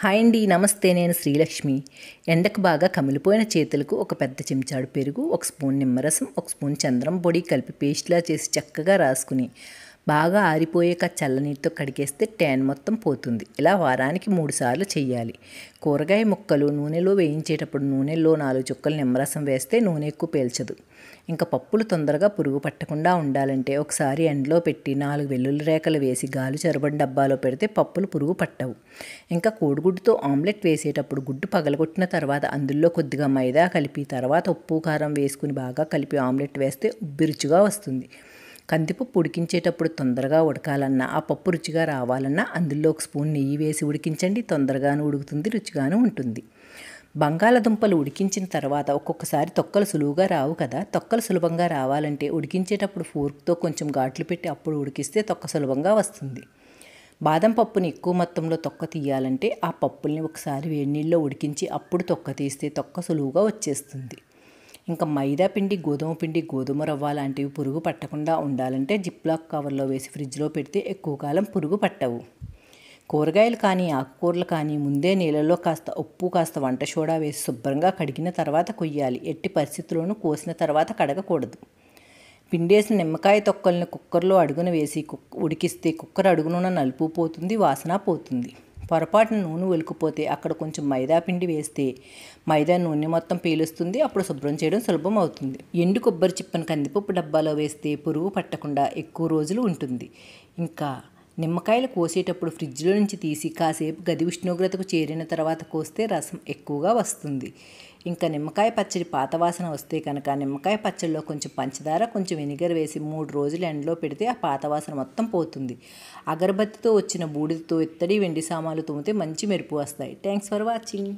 Hi అండి, నమస్తే. నేను శ్రీలక్ష్మి. ఎండకు బాగా కమిలిపోయిన చేతులకు ఒక పెద్ద చెంచాడు పెరుగు, ఒక స్పూన్ నిమ్మరసం, ఒక స్పూన్ చంద్రం పొడి కలిపి పేస్ట్లా చేసి చక్కగా రాసుకుని బాగా ఆరిపోయాక చల్లనీటితో కడిగేస్తే ట్యాన్ మొత్తం పోతుంది. ఇలా వారానికి 3 సార్లు చెయ్యాలి. కూరగాయ ముక్కలు నూనెలో వేయించేటప్పుడు నూనెలో 4 చుక్కలు నిమ్మరసం వేస్తే నూనె ఎక్కువ పీల్చదు. ఇంకా పప్పులు తొందరగా పురుగు పట్టకుండా ఉండాలంటే ఒకసారి ఎండలో పెట్టి 4 వెల్లుల్లి రేకలు వేసి గాలి చొరబడి డబ్బాలో పెడితే పప్పులు పురుగు పట్టవు. ఇంకా కోడిగుడ్డుతో ఆమ్లెట్ వేసేటప్పుడు గుడ్డు పగలగొట్టిన తర్వాత అందులో కొద్దిగా మైదా కలిపి తర్వాత ఉప్పు కారం వేసుకుని బాగా కలిపి ఆమ్లెట్ వేస్తే ఉబ్బి రుచిగా వస్తుంది. కందిపప్పు ఉడికించేటప్పుడు తొందరగా ఉడకాలన్నా ఆ పప్పు రుచిగా రావాలన్నా అందులో 1 స్పూన్ నెయ్యి వేసి ఉడికించండి. తొందరగాను ఉడుకుతుంది, రుచిగాను ఉంటుంది. బంగాళదుంపలు ఉడికించిన తర్వాత ఒక్కొక్కసారి తొక్కలు సులువుగా రావు కదా. తొక్కలు సులభంగా రావాలంటే ఉడికించేటప్పుడు ఫోర్క్తో కొంచెం ఘాట్లు పెట్టి అప్పుడు ఉడికిస్తే తొక్క సులభంగా వస్తుంది. బాదం పప్పుని ఎక్కువ మొత్తంలో తొక్క తీయాలంటే ఆ పప్పుల్ని ఒకసారి వేడి నీళ్ళలో ఉడికించి అప్పుడు తొక్క తీస్తే తొక్క సులువుగా వచ్చేస్తుంది. ఇంకా మైదా పిండి, గోధుమ పిండి, గోధుమ రవ్వ లాంటివి పురుగు పట్టకుండా ఉండాలంటే జిప్లాక్ కవర్లో వేసి ఫ్రిడ్జ్లో పెడితే ఎక్కువ కాలం పురుగు పట్టవు. కూరగాయలు కానీ ఆకుకూరలు కానీ ముందే నీళ్ళలో కాస్త ఉప్పు, కాస్త వంట సోడా వేసి శుభ్రంగా కడిగిన తర్వాత కొయ్యాలి. ఎట్టి పరిస్థితుల్లోనూ కోసిన తర్వాత కడగకూడదు. పిండేసిన నిమ్మకాయ తొక్కల్ని కుక్కర్లో అడుగున వేసి ఉడికిస్తే కుక్కర్ అడుగునున్న నలుపు పోతుంది, వాసన పోతుంది. పొరపాటున నూనె ఒలికిపోతే అక్కడ కొంచెం మైదా పిండి వేస్తే మైదా నూనె మొత్తం పీలుస్తుంది. అప్పుడు శుభ్రం చేయడం సులభం అవుతుంది. ఎండు కొబ్బరి చిప్పను కందిపప్పు డబ్బాలో వేస్తే పురుగు పట్టకుండా ఎక్కువ రోజులు ఉంటుంది. ఇంకా నిమ్మకాయలు కోసేటప్పుడు ఫ్రిడ్జ్లో నుంచి తీసి కాసేపు గది ఉష్ణోగ్రతకు చేరిన తర్వాత కోస్తే రసం ఎక్కువగా వస్తుంది. ఇంకా నిమ్మకాయ పచ్చడి పాత వాసన వస్తే కనుక నిమ్మకాయ పచ్చడిలో కొంచెం పంచదార, కొంచెం వెనిగర్ వేసి 3 రోజులు ఎండలో పెడితే ఆ పాత వాసన మొత్తం పోతుంది. అగరబత్తితో వచ్చిన బూడిదతో ఇత్తడి, వెండి సామాన్లు తోమితే మంచి మెరుపు వస్తాయి. Thanks for watching.